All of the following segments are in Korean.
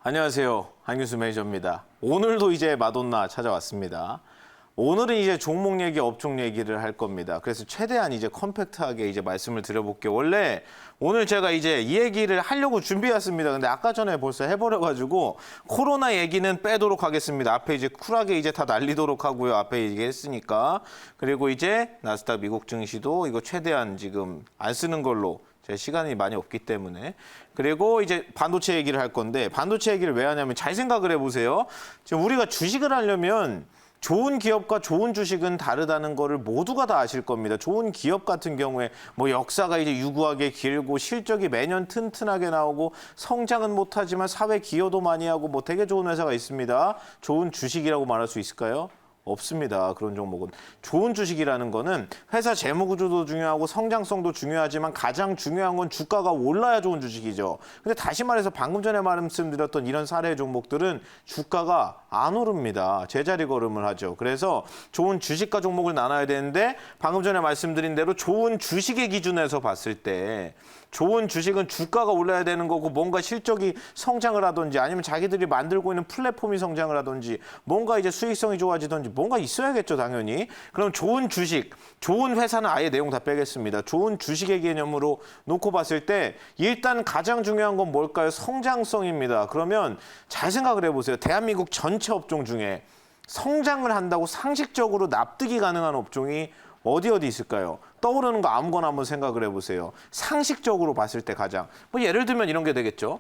안녕하세요. 한규수 매니저입니다. 오늘도 이제 마돈나 찾아왔습니다. 오늘은 이제 종목 얘기, 업종 얘기를 할 겁니다. 그래서 최대한 이제 컴팩트하게 이제 말씀을 드려볼게요. 원래 오늘 제가 이제 이 얘기를 하려고 준비했습니다. 근데 아까 전에 벌써 해버려가지고 코로나 얘기는 빼도록 하겠습니다. 앞에 이제 쿨하게 이제 다 날리도록 하고요. 앞에 얘기했으니까. 그리고 이제 나스닥 미국 증시도 이거 최대한 지금 안 쓰는 걸로 제 시간이 많이 없기 때문에. 그리고 이제 반도체 얘기를 할 건데 반도체 얘기를 왜 하냐면 잘 생각을 해보세요. 지금 우리가 주식을 하려면 좋은 기업과 좋은 주식은 다르다는 거를 모두가 다 아실 겁니다. 좋은 기업 같은 경우에 뭐 역사가 이제 유구하게 길고 실적이 매년 튼튼하게 나오고 성장은 못하지만 사회 기여도 많이 하고 뭐 되게 좋은 회사가 있습니다. 좋은 주식이라고 말할 수 있을까요? 없습니다. 그런 종목은. 좋은 주식이라는 거는 회사 재무 구조도 중요하고 성장성도 중요하지만 가장 중요한 건 주가가 올라야 좋은 주식이죠. 근데 다시 말해서 방금 전에 말씀드렸던 이런 사례 종목들은 주가가 안 오릅니다. 제자리 걸음을 하죠. 그래서 좋은 주식과 종목을 나눠야 되는데 방금 전에 말씀드린 대로 좋은 주식의 기준에서 봤을 때 좋은 주식은 주가가 올라야 되는 거고 뭔가 실적이 성장을 하든지 아니면 자기들이 만들고 있는 플랫폼이 성장을 하든지 뭔가 이제 수익성이 좋아지든지 뭔가 있어야겠죠, 당연히. 그럼 좋은 주식, 좋은 회사는 아예 내용 다 빼겠습니다. 좋은 주식의 개념으로 놓고 봤을 때 일단 가장 중요한 건 뭘까요? 성장성입니다. 그러면 잘 생각을 해보세요. 대한민국 전체 업종 중에 성장을 한다고 상식적으로 납득이 가능한 업종이 어디 있을까요? 떠오르는 거 아무거나 한번 생각을 해보세요. 상식적으로 봤을 때 가장. 뭐 예를 들면 이런 게 되겠죠.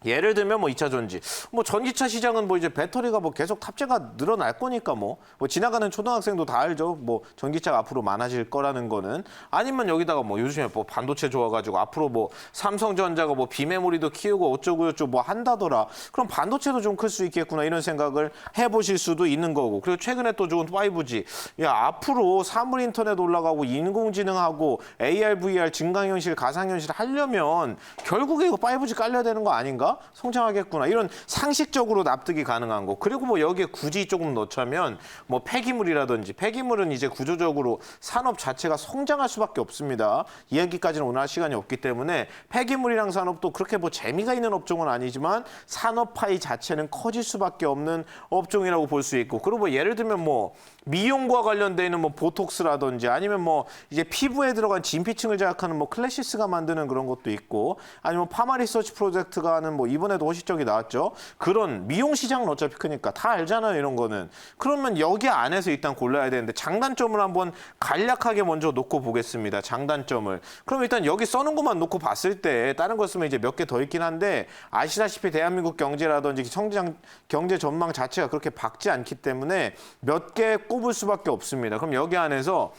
예를 들면 뭐 2차 전지. 뭐 전기차 시장은 뭐 이제 배터리가 뭐 계속 탑재가 늘어날 거니까 뭐 지나가는 초등학생도 다 알죠. 뭐 전기차가 앞으로 많아질 거라는 거는. 아니면 여기다가 뭐 요즘에 뭐 반도체 좋아가지고 앞으로 뭐 삼성전자가 뭐 비메모리도 키우고 어쩌고 저쩌고 뭐 한다더라. 그럼 반도체도 좀 클 수 있겠구나 이런 생각을 해보실 수도 있는 거고. 그리고 최근에 또 좋은 5G. 야, 앞으로 사물 인터넷 올라가고 인공지능하고 AR, VR, 증강현실, 가상현실 하려면 결국에 이거 5G 깔려야 되는 거 아닌가? 성장하겠구나. 이런 상식적으로 납득이 가능한 거. 그리고 뭐 여기에 굳이 조금 넣자면 뭐 폐기물이라든지 폐기물은 이제 구조적으로 산업 자체가 성장할 수밖에 없습니다. 이 얘기까지는 오늘 할 시간이 없기 때문에 폐기물이랑 산업도 그렇게 뭐 재미가 있는 업종은 아니지만 산업 파이 자체는 커질 수밖에 없는 업종이라고 볼 수 있고. 그리고 뭐 예를 들면 뭐 미용과 관련돼 있는 뭐 보톡스라든지 아니면 뭐 이제 피부에 들어간 진피층을 자극하는 뭐 클래시스가 만드는 그런 것도 있고 아니면 파마 리서치 프로젝트가 하는 뭐 이번에도 호시적이 나왔죠. 그런 미용 시장은 어차피 크니까 다 알잖아요, 이런 거는. 그러면 여기 안에서 일단 골라야 되는데 장단점을 한번 간략하게 먼저 놓고 보겠습니다. 장단점을. 그럼 일단 여기 써놓은 것만 놓고 봤을 때 다른 거 쓰면 이제 몇 개 더 있긴 한데 아시다시피 대한민국 경제라든지 성장 경제 전망 자체가 그렇게 밝지 않기 때문에 몇 개 꼽을 수밖에 없습니다. 그럼 여기 안에서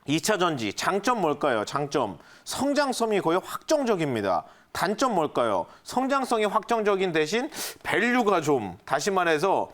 2차 전지 장점 뭘까요? 장점 성장성이 거의 확정적입니다. 단점 뭘까요? 성장성이 확정적인 대신 밸류가 좀 다시 말해서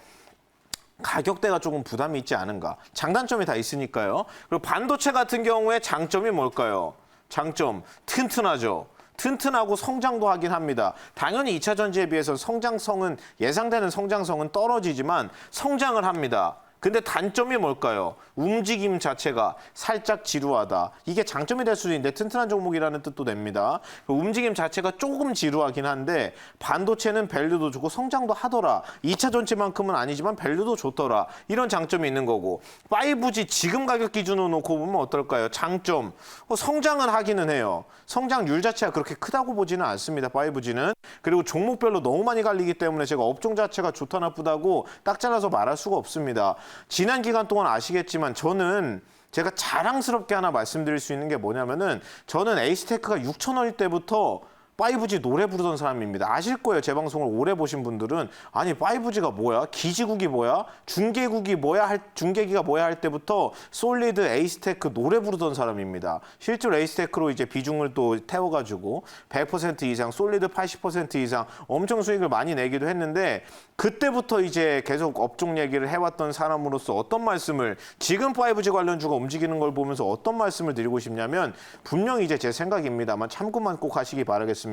가격대가 조금 부담이 있지 않은가. 장단점이 다 있으니까요. 그리고 반도체 같은 경우에 장점이 뭘까요? 장점 튼튼하죠. 튼튼하고 성장도 하긴 합니다. 당연히 2차 전지에 비해서 성장성은 예상되는 성장성은 떨어지지만 성장을 합니다. 근데 단점이 뭘까요? 움직임 자체가 살짝 지루하다. 이게 장점이 될 수도 있는데 튼튼한 종목이라는 뜻도 됩니다. 움직임 자체가 조금 지루하긴 한데 반도체는 밸류도 좋고 성장도 하더라. 2차 전지만큼은 아니지만 밸류도 좋더라. 이런 장점이 있는 거고 5G 지금 가격 기준으로 놓고 보면 어떨까요? 장점. 성장은 하기는 해요. 성장률 자체가 그렇게 크다고 보지는 않습니다. 5G는. 그리고 종목별로 너무 많이 갈리기 때문에 제가 업종 자체가 좋다 나쁘다고 딱 잘라서 말할 수가 없습니다. 지난 기간 동안 아시겠지만 저는 제가 자랑스럽게 하나 말씀드릴 수 있는 게 뭐냐면은 저는 에이스테크가 6,000원일 때부터 5G 노래 부르던 사람입니다. 아실 거예요. 제 방송을 오래 보신 분들은. 아니 5G가 뭐야? 기지국이 뭐야? 중계국이 뭐야? 중계기가 뭐야 할 때부터 솔리드 에이스테크 노래 부르던 사람입니다. 실제로 에이스테크로 이제 비중을 또 태워가지고 100% 이상, 솔리드 80% 이상 엄청 수익을 많이 내기도 했는데 그때부터 이제 계속 업종 얘기를 해왔던 사람으로서 어떤 말씀을 지금 5G 관련주가 움직이는 걸 보면서 어떤 말씀을 드리고 싶냐면 분명히 이제 제 생각입니다만 참고만 꼭 하시기 바라겠습니다.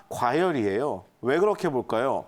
과열이에요. 왜 그렇게 볼까요?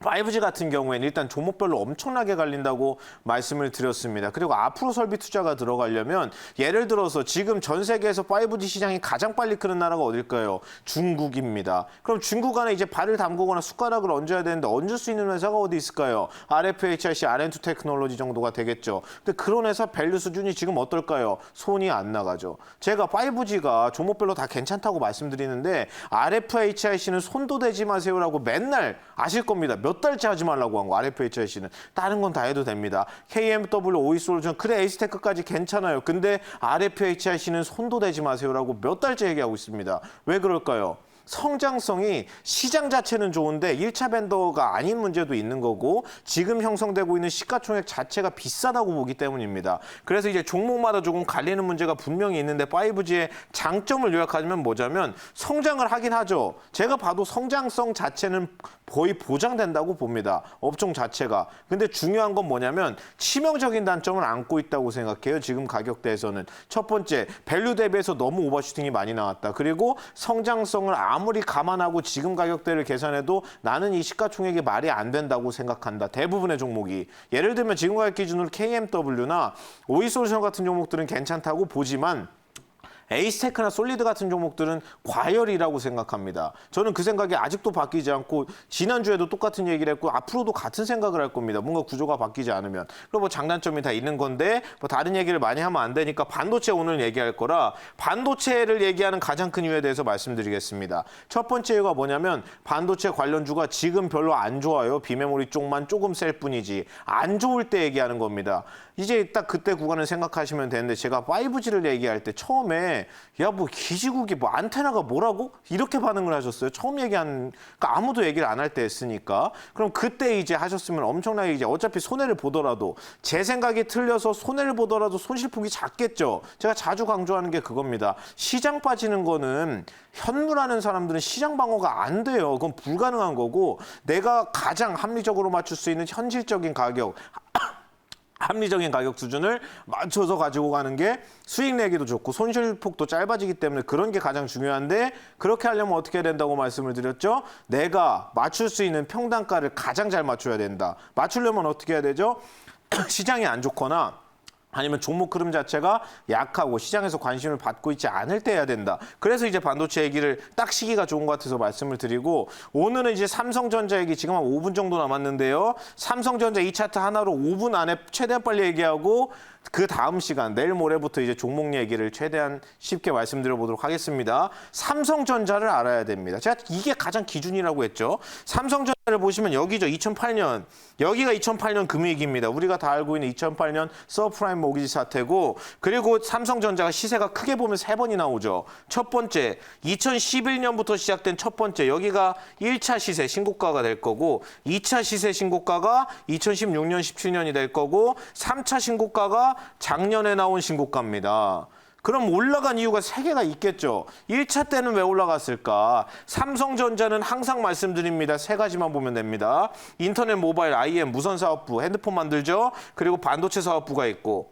5G 같은 경우에는 일단 종목별로 엄청나게 갈린다고 말씀을 드렸습니다. 그리고 앞으로 설비 투자가 들어가려면 예를 들어서 지금 전 세계에서 5G 시장이 가장 빨리 크는 나라가 어딜까요? 중국입니다. 그럼 중국 안에 이제 발을 담그거나 숟가락을 얹어야 되는데 얹을 수 있는 회사가 어디 있을까요? RFHIC, R&2 테크놀로지 정도가 되겠죠. 근데 그런 회사 밸류 수준이 지금 어떨까요? 손이 안 나가죠. 제가 5G가 종목별로 다 괜찮다고 말씀드리는데 RFHIC는 손도 대지 마세요라고 맨날 아실 겁니다. 몇 달째 하지 말라고 한 거, RFHIC는. 다른 건 다 해도 됩니다. KMW, 오이솔루션, 그래 에이스테크까지 괜찮아요. 근데 RFHIC는 손도 대지 마세요라고 몇 달째 얘기하고 있습니다. 왜 그럴까요? 성장성이 시장 자체는 좋은데 1차 벤더가 아닌 문제도 있는 거고 지금 형성되고 있는 시가총액 자체가 비싸다고 보기 때문입니다. 그래서 이제 종목마다 조금 갈리는 문제가 분명히 있는데 5G의 장점을 요약하자면 뭐냐면 성장을 하긴 하죠. 제가 봐도 성장성 자체는 거의 보장된다고 봅니다. 업종 자체가. 근데 중요한 건 뭐냐면 치명적인 단점을 안고 있다고 생각해요. 지금 가격대에서는. 첫 번째, 밸류 대비해서 너무 오버슈팅이 많이 나왔다. 그리고 성장성을 아무리 감안하고 지금 가격대를 계산해도 나는 이 시가총액이 말이 안 된다고 생각한다. 대부분의 종목이. 예를 들면 지금 가격 기준으로 KMW나 오이솔루션 같은 종목들은 괜찮다고 보지만 에이스테크나 솔리드 같은 종목들은 과열이라고 생각합니다. 저는 그 생각이 아직도 바뀌지 않고 지난주에도 똑같은 얘기를 했고 앞으로도 같은 생각을 할 겁니다. 뭔가 구조가 바뀌지 않으면. 그리고 뭐 장단점이 다 있는 건데 뭐 다른 얘기를 많이 하면 안 되니까 반도체 오늘 얘기할 거라 반도체를 얘기하는 가장 큰 이유에 대해서 말씀드리겠습니다. 첫 번째 이유가 뭐냐면 반도체 관련주가 지금 별로 안 좋아요. 비메모리 쪽만 조금 셀 뿐이지. 안 좋을 때 얘기하는 겁니다. 이제 딱 그때 구간을 생각하시면 되는데 제가 5G를 얘기할 때 처음에 야 뭐 기지국이 뭐 안테나가 뭐라고? 이렇게 반응을 하셨어요. 처음 얘기한 그러니까 아무도 얘기를 안 할 때 했으니까. 그럼 그때 이제 하셨으면 엄청나게 이제 어차피 손해를 보더라도 제 생각이 틀려서 손해를 보더라도 손실폭이 작겠죠. 제가 자주 강조하는 게 그겁니다. 시장 빠지는 거는 현물하는 사람들은 시장 방어가 안 돼요. 그건 불가능한 거고 내가 가장 합리적으로 맞출 수 있는 현실적인 가격 합리적인 가격 수준을 맞춰서 가지고 가는 게 수익 내기도 좋고 손실폭도 짧아지기 때문에 그런 게 가장 중요한데 그렇게 하려면 어떻게 해야 된다고 말씀을 드렸죠? 내가 맞출 수 있는 평단가를 가장 잘 맞춰야 된다. 맞추려면 어떻게 해야 되죠? 시장이 안 좋거나 아니면 종목 흐름 자체가 약하고 시장에서 관심을 받고 있지 않을 때 해야 된다. 그래서 이제 반도체 얘기를 딱 시기가 좋은 것 같아서 말씀을 드리고 오늘은 이제 삼성전자 얘기 지금 한 5분 정도 남았는데요. 삼성전자 이 차트 하나로 5분 안에 최대한 빨리 얘기하고 그 다음 시간 내일 모레부터 이제 종목 얘기를 최대한 쉽게 말씀드려보도록 하겠습니다. 삼성전자를 알아야 됩니다. 제가 이게 가장 기준이라고 했죠. 삼성전자를 보시면 여기죠. 2008년. 여기가 2008년 금위기입니다. 우리가 다 알고 있는 2008년 서프라임 모기지 사태고 그리고 삼성전자가 시세가 크게 보면 3번이 나오죠. 첫 번째, 2011년부터 시작된 첫 번째 여기가 1차 시세 신고가가 될 거고 2차 시세 신고가가 2016년, 17년이 될 거고 3차 신고가가 작년에 나온 신고가입니다. 그럼 올라간 이유가 3개가 있겠죠. 1차 때는 왜 올라갔을까? 삼성전자는 항상 말씀드립니다. 3가지만 보면 됩니다. 인터넷, 모바일, IM, 무선 사업부, 핸드폰 만들죠. 그리고 반도체 사업부가 있고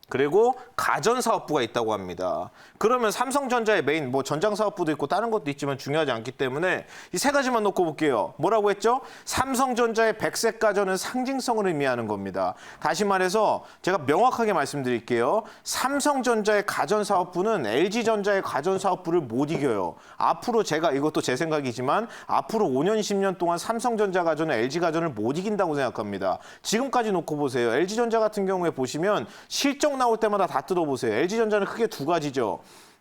그리고 가전 사업부가 있다고 합니다. 그러면 삼성전자의 메인 뭐 전장 사업부도 있고 다른 것도 있지만 중요하지 않기 때문에 이 3가지만 놓고 볼게요. 뭐라고 했죠? 삼성전자의 백색 가전은 상징성을 의미하는 겁니다. 다시 말해서 제가 명확하게 말씀드릴게요. 삼성전자의 가전 사업부는 LG전자의 가전 사업부를 못 이겨요. 앞으로 제가 이것도 제 생각이지만 앞으로 5년, 10년 동안 삼성전자 가전은 LG 가전을 못 이긴다고 생각합니다. 지금까지 놓고 보세요. LG전자 같은 경우에 보시면 실적 나올 때마다 다 뜯어보세요. LG전자는 크게 2가지죠.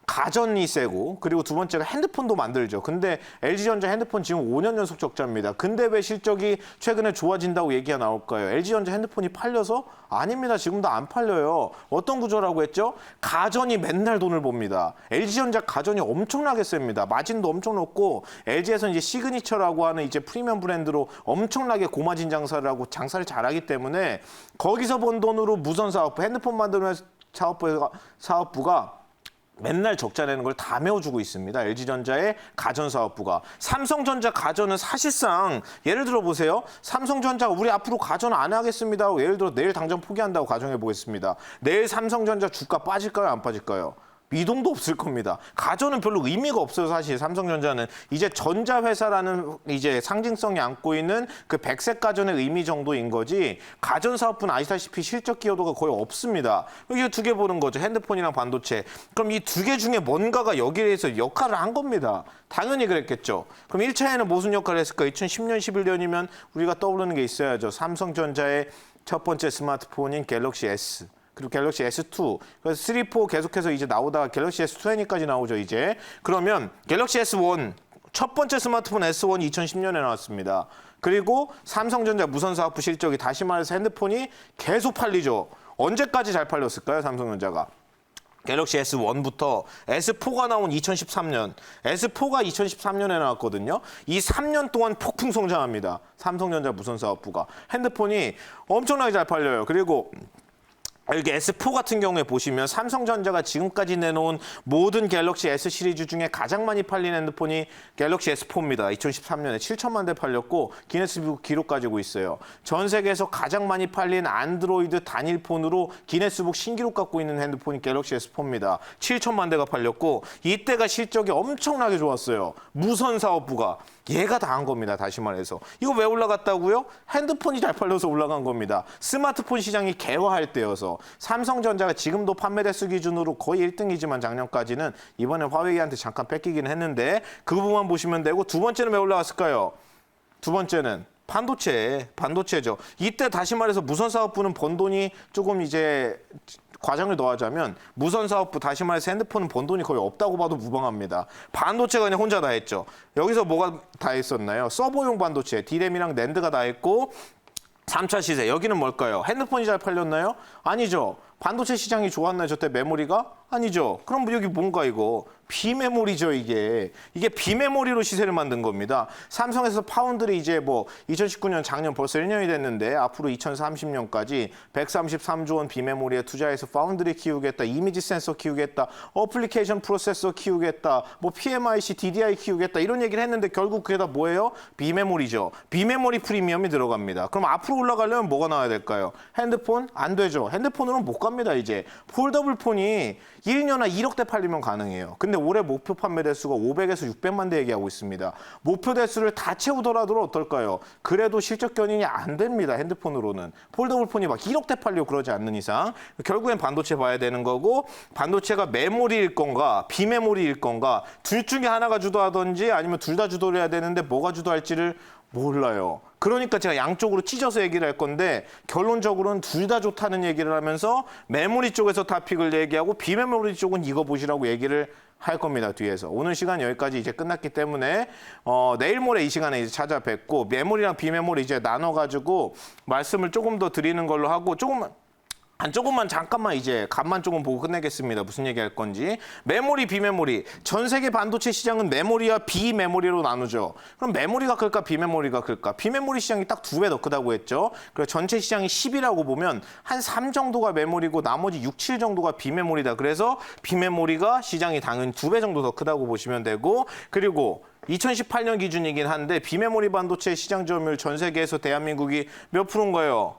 가전이 세고 그리고 두 번째가 핸드폰도 만들죠. 근데 LG전자 핸드폰 지금 5년 연속 적자입니다. 근데 왜 실적이 최근에 좋아진다고 얘기가 나올까요? LG전자 핸드폰이 팔려서? 아닙니다. 지금도 안 팔려요. 어떤 구조라고 했죠? 가전이 맨날 돈을 봅니다. LG전자 가전이 엄청나게 셉니다. 마진도 엄청 높고 LG에서 이제 시그니처라고 하는 이제 프리미엄 브랜드로 엄청나게 고마진 장사를 하고 장사를 잘하기 때문에 거기서 번 돈으로 무선 사업부, 핸드폰 만드는 사업부가 맨날 적자 내는 걸 다 메워주고 있습니다. LG전자의 가전사업부가. 삼성전자 가전은 사실상 예를 들어 보세요. 삼성전자가 우리 앞으로 가전 안 하겠습니다. 예를 들어 내일 당장 포기한다고 가정해 보겠습니다. 내일 삼성전자 주가 빠질까요? 안 빠질까요? 미동도 없을 겁니다. 가전은 별로 의미가 없어요, 사실. 삼성전자는 이제 전자회사라는 이제 상징성이 안고 있는 그 백색 가전의 의미 정도인 거지, 가전 사업부는 아시다시피 실적 기여도가 거의 없습니다. 여기 두 개 보는 거죠. 핸드폰이랑 반도체. 그럼 이 두 개 중에 뭔가가 여기에서 역할을 한 겁니다. 당연히 그랬겠죠. 그럼 1차에는 무슨 역할을 했을까? 2010년, 11년이면 우리가 떠오르는 게 있어야죠. 삼성전자의 첫 번째 스마트폰인 갤럭시 S. 그리고 갤럭시 S2, 그래서 3, 4 계속해서 이제 나오다가 갤럭시 S20까지 나오죠, 이제. 그러면 갤럭시 S1, 첫 번째 스마트폰 S1이 2010년에 나왔습니다. 그리고 삼성전자 무선사업부 실적이, 다시 말해서 핸드폰이 계속 팔리죠. 언제까지 잘 팔렸을까요, 삼성전자가? 갤럭시 S1부터 S4가 나온 2013년, S4가 2013년에 나왔거든요. 이 3년 동안 폭풍 성장합니다. 삼성전자 무선사업부가. 핸드폰이 엄청나게 잘 팔려요. 그리고 여기 S4 같은 경우에 보시면 삼성전자가 지금까지 내놓은 모든 갤럭시 S 시리즈 중에 가장 많이 팔린 핸드폰이 갤럭시 S4입니다. 2013년에 7천만 대 팔렸고 기네스북 기록 가지고 있어요. 전 세계에서 가장 많이 팔린 안드로이드 단일폰으로 기네스북 신기록 갖고 있는 핸드폰이 갤럭시 S4입니다. 7천만 대가 팔렸고 이때가 실적이 엄청나게 좋았어요. 무선 사업부가. 얘가 다 한 겁니다. 다시 말해서. 이거 왜 올라갔다고요? 핸드폰이 잘 팔려서 올라간 겁니다. 스마트폰 시장이 개화할 때여서. 삼성전자가 지금도 판매 대수 기준으로 거의 1등이지만 작년까지는, 이번에 화웨이한테 잠깐 뺏기긴 했는데 그 부분만 보시면 되고, 두 번째는 왜 올라갔을까요? 두 번째는 반도체죠. 이때 다시 말해서 무선사업부는 번 돈이 조금 이제 과장을 더하자면, 무선사업부, 다시 말해서 핸드폰은 번 돈이 거의 없다고 봐도 무방합니다. 반도체가 그냥 혼자 다 했죠. 여기서 뭐가 다 했었나요? 서버용 반도체, D램이랑 낸드가 다 했고, 3차 시세, 여기는 뭘까요? 핸드폰이 잘 팔렸나요? 아니죠. 반도체 시장이 좋았나요? 저때 메모리가? 아니죠. 그럼 여기 뭔가 이거? 비메모리죠, 이게. 이게 비메모리로 시세를 만든 겁니다. 삼성에서 파운드리 이제 뭐 2019년 작년 벌써 1년이 됐는데 앞으로 2030년까지 133조 원 비메모리에 투자해서 파운드리 키우겠다, 이미지 센서 키우겠다, 어플리케이션 프로세서 키우겠다, 뭐 PMIC, DDI 키우겠다, 이런 얘기를 했는데 결국 그게 다 뭐예요? 비메모리죠. 비메모리 프리미엄이 들어갑니다. 그럼 앞으로 올라가려면 뭐가 나와야 될까요? 핸드폰? 안 되죠. 핸드폰으로는 못 갑니다, 이제. 폴더블 폰이 1년에 1억 대 팔리면 가능해요. 근데 올해 목표 판매 대수가 500에서 600만 대 얘기하고 있습니다. 목표 대수를 다 채우더라도 어떨까요? 그래도 실적 견인이 안 됩니다, 핸드폰으로는. 폴더블 폰이 막 1억 대 팔려고 그러지 않는 이상. 결국엔 반도체 봐야 되는 거고, 반도체가 메모리일 건가 비메모리일 건가, 둘 중에 하나가 주도하든지 아니면 둘 다 주도를 해야 되는데 뭐가 주도할지를 몰라요. 그러니까 제가 양쪽으로 찢어서 얘기를 할 건데, 결론적으로는 둘 다 좋다는 얘기를 하면서 메모리 쪽에서 탑픽을 얘기하고 비메모리 쪽은 이거 보시라고 얘기를 할 겁니다, 뒤에서. 오늘 시간 여기까지 이제 끝났기 때문에 내일 모레 이 시간에 이제 찾아뵙고, 메모리랑 비메모리 이제 나눠가지고 말씀을 조금 더 드리는 걸로 하고, 조금만 잠깐만 이제 간만 조금 보고 끝내겠습니다. 무슨 얘기할 건지. 메모리, 비메모리. 전 세계 반도체 시장은 메모리와 비메모리로 나누죠. 그럼 메모리가 클까, 비메모리가 클까? 비메모리 시장이 딱 2배 더 크다고 했죠. 그래서 전체 시장이 10이라고 보면 한 3 정도가 메모리고 나머지 6, 7 정도가 비메모리다. 그래서 비메모리가 시장이 당연히 2배 정도 더 크다고 보시면 되고, 그리고 2018년 기준이긴 한데 비메모리 반도체 시장 점유율 전 세계에서 대한민국이 몇 프로인가요?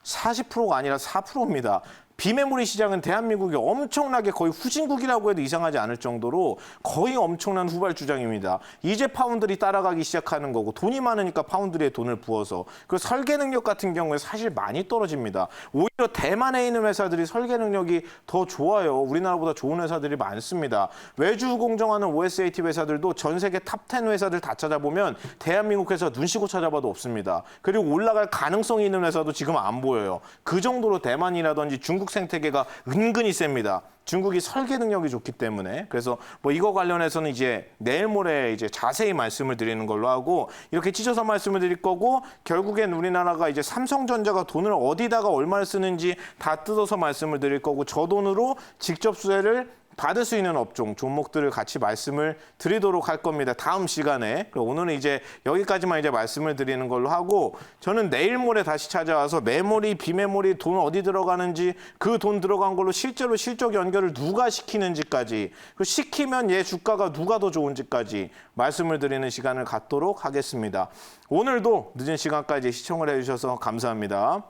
40%가 아니라 4%입니다. 비메모리 시장은 대한민국이 엄청나게 거의 후진국이라고 해도 이상하지 않을 정도로 거의 엄청난 후발주장입니다. 이제 파운드리 따라가기 시작하는 거고, 돈이 많으니까 파운드리에 돈을 부어서. 그 설계 능력 같은 경우에 사실 많이 떨어집니다. 오히려 대만에 있는 회사들이 설계 능력이 더 좋아요. 우리나라보다 좋은 회사들이 많습니다. 외주 공정하는 OSAT 회사들도 전 세계 탑10 회사들 다 찾아보면 대한민국 회사 눈 씻고 찾아봐도 없습니다. 그리고 올라갈 가능성이 있는 회사도 지금 안 보여요. 그 정도로 대만이라든지 중국 생태계가 은근히 셉니다. 중국이 설계 능력이 좋기 때문에. 그래서 뭐 이거 관련해서는 이제 내일 모레 이제 자세히 말씀을 드리는 걸로 하고, 이렇게 찢어서 말씀을 드릴 거고, 결국엔 우리나라가 이제 삼성전자가 돈을 어디다가 얼마를 쓰는지 다 뜯어서 말씀을 드릴 거고, 저 돈으로 직접 수혜를 받을 수 있는 업종, 종목들을 같이 말씀을 드리도록 할 겁니다. 다음 시간에. 오늘은 이제 여기까지만 이제 말씀을 드리는 걸로 하고, 저는 내일 모레 다시 찾아와서 메모리, 비메모리 돈 어디 들어가는지, 그 돈 들어간 걸로 실제로 실적 연결을 누가 시키는지까지, 그 시키면 얘 주가가 누가 더 좋은지까지 말씀을 드리는 시간을 갖도록 하겠습니다. 오늘도 늦은 시간까지 시청을 해주셔서 감사합니다.